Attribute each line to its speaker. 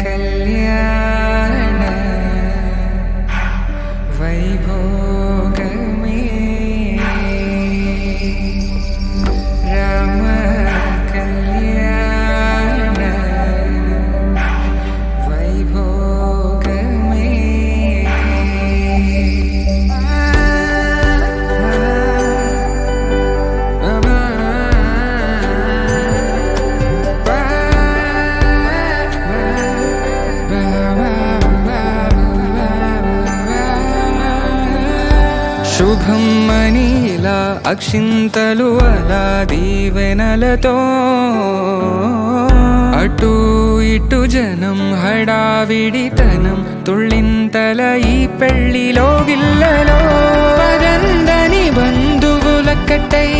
Speaker 1: కళ్యాణ వైభోగమే రామ కళ్యాణ వైభోగమే శుభం మనీలా అక్షింతలు అలా దీవెనలతో అటు ఇటు జనం హడావిడితనం తుళ్ళింతల ఈ పెళ్లిలో గిల్లలో పదందని బంధువుల కట్టై